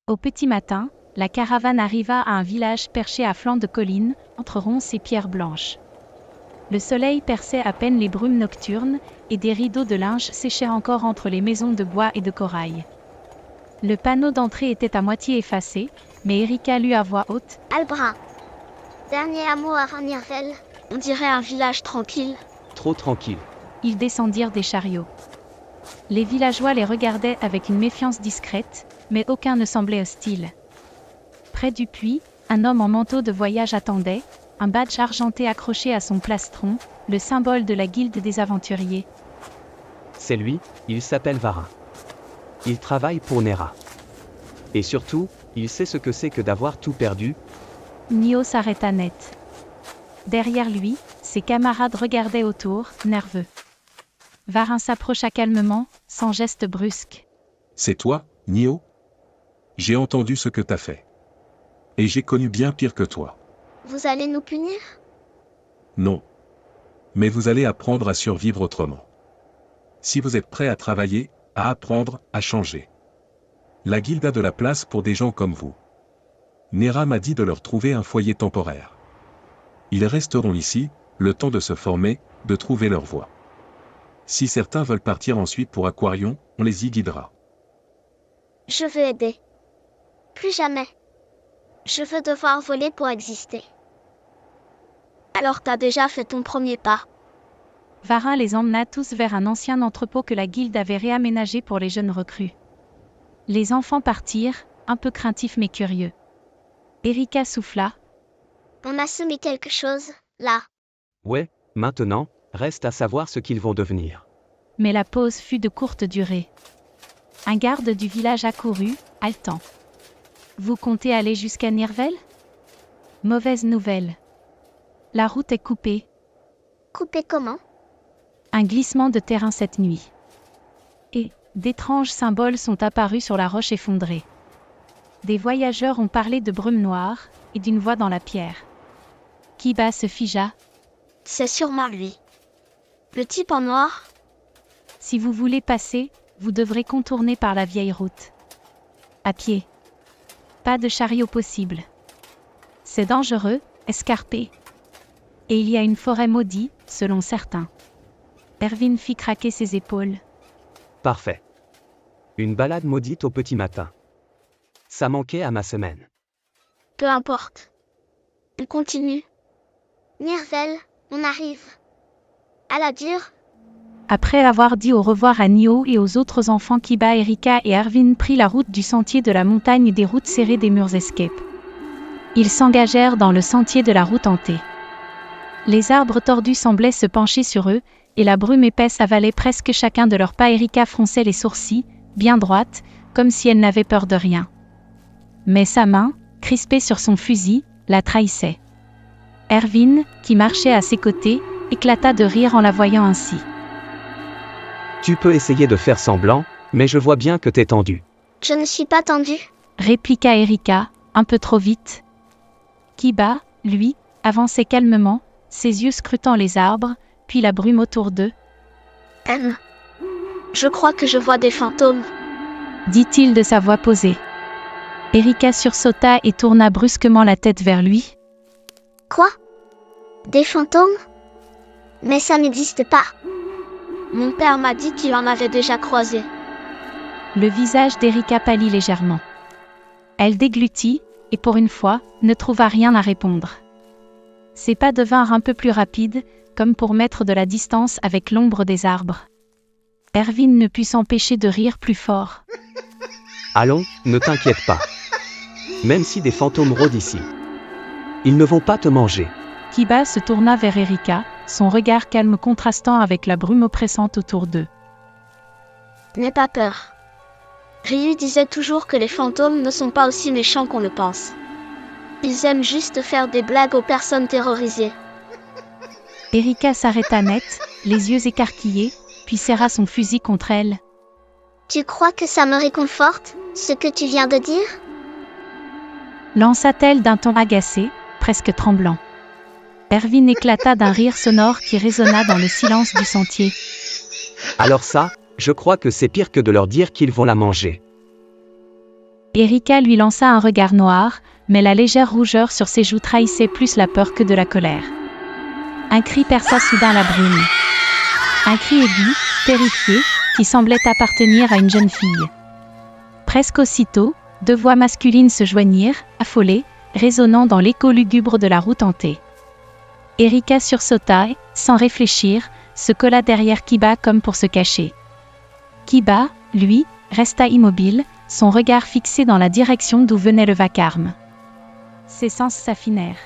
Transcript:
Au petit matin, la caravane arriva à un village perché à flanc de colline, entre ronces et pierres blanches. Le soleil perçait à peine les brumes nocturnes, et des rideaux de linge séchaient encore entre les maisons de bois et de corail. Le panneau d'entrée était à moitié effacé, mais Erika lut à voix haute « Albra. Dernier hameau à Ranirvel. On dirait un village tranquille. » Trop tranquille. Ils descendirent des chariots. Les villageois les regardaient avec une méfiance discrète, mais aucun ne semblait hostile. Près du puits, un homme en manteau de voyage attendait, un badge argenté accroché à son plastron, le symbole de la guilde des aventuriers. C'est lui, il s'appelle Varin. Il travaille pour Nera. Et surtout, il sait ce que c'est que d'avoir tout perdu. Nio s'arrêta net. Derrière lui, ses camarades regardaient autour, nerveux. Varin s'approcha calmement, sans geste brusque. C'est toi, Nio? J'ai entendu ce que t'as fait. Et j'ai connu bien pire que toi. Vous allez nous punir? Non. Mais vous allez apprendre à survivre autrement. Si vous êtes prêts à travailler, à apprendre, à changer. La guilde a de la place pour des gens comme vous. Nera m'a dit de leur trouver un foyer temporaire. Ils resteront ici, le temps de se former, de trouver leur voie. Si certains veulent partir ensuite pour Aquarion, on les y guidera. Je veux aider. Plus jamais. Je veux devoir voler pour exister. Alors t'as déjà fait ton premier pas. Varin les emmena tous vers un ancien entrepôt que la guilde avait réaménagé pour les jeunes recrues. Les enfants partirent, un peu craintifs mais curieux. Erika souffla. On a semé quelque chose, là. Ouais, maintenant, reste à savoir ce qu'ils vont devenir. Mais la pause fut de courte durée. Un garde du village accourut, haletant. Vous comptez aller jusqu'à Nirvel? Mauvaise nouvelle. La route est coupée. Coupé comment? Un glissement de terrain cette nuit. Et d'étranges symboles sont apparus sur la roche effondrée. Des voyageurs ont parlé de brume noire et d'une voix dans la pierre. Kiba se figea. C'est sûrement lui. Le type en noir? Si vous voulez passer, vous devrez contourner par la vieille route. À pied. Pas de chariot possible. C'est dangereux, escarpé. Et il y a une forêt maudite, selon certains. Erwin fit craquer ses épaules. Parfait. Une balade maudite au petit matin. Ça manquait à ma semaine. Peu importe. On continue. Nirvel, on arrive. À la dure. Après avoir dit au revoir à Nio et aux autres enfants, Kiba, Erika et Erwin prit la route du sentier de la montagne des routes serrées des murs escape. Ils s'engagèrent dans le sentier de la route hantée. Les arbres tordus semblaient se pencher sur eux, et la brume épaisse avalait presque chacun de leurs pas. Erika fronçait les sourcils, bien droite, comme si elle n'avait peur de rien. Mais sa main, crispée sur son fusil, la trahissait. Erwin, qui marchait à ses côtés, éclata de rire en la voyant ainsi. Tu peux essayer de faire semblant, mais je vois bien que t'es tendu. Je ne suis pas tendue. Répliqua Erika, un peu trop vite. Kiba, lui, avançait calmement, ses yeux scrutant les arbres, puis la brume autour d'eux. Je crois que je vois des fantômes, dit-il de sa voix posée. Erika sursauta et tourna brusquement la tête vers lui. Quoi? Des fantômes? Mais ça n'existe pas. Mon père m'a dit qu'il en avait déjà croisé. Le visage d'Erika pâlit légèrement. Elle déglutit, et pour une fois, ne trouva rien à répondre. Ses pas devinrent un peu plus rapides, comme pour mettre de la distance avec l'ombre des arbres. Erwin ne put s'empêcher de rire plus fort. Allons, ne t'inquiète pas. Même si des fantômes rôdent ici, ils ne vont pas te manger. Kiba se tourna vers Erika, son regard calme contrastant avec la brume oppressante autour d'eux. N'aie pas peur. Ryu disait toujours que les fantômes ne sont pas aussi méchants qu'on le pense. Ils aiment juste faire des blagues aux personnes terrorisées. Erika s'arrêta net, les yeux écarquillés, puis serra son fusil contre elle. Tu crois que ça me réconforte, ce que tu viens de dire? Lança-t-elle d'un ton agacé, presque tremblant. Erwin éclata d'un rire sonore qui résonna dans le silence du sentier. Alors ça, je crois que c'est pire que de leur dire qu'ils vont la manger. Erika lui lança un regard noir, mais la légère rougeur sur ses joues trahissait plus la peur que de la colère. Un cri perça soudain la brume. Un cri aigu, terrifié, qui semblait appartenir à une jeune fille. Presque aussitôt, deux voix masculines se joignirent, affolées, résonnant dans l'écho lugubre de la route hantée. Erika sursauta et, sans réfléchir, se colla derrière Kiba comme pour se cacher. Kiba, lui, resta immobile, son regard fixé dans la direction d'où venait le vacarme. Ses sens s'affinèrent.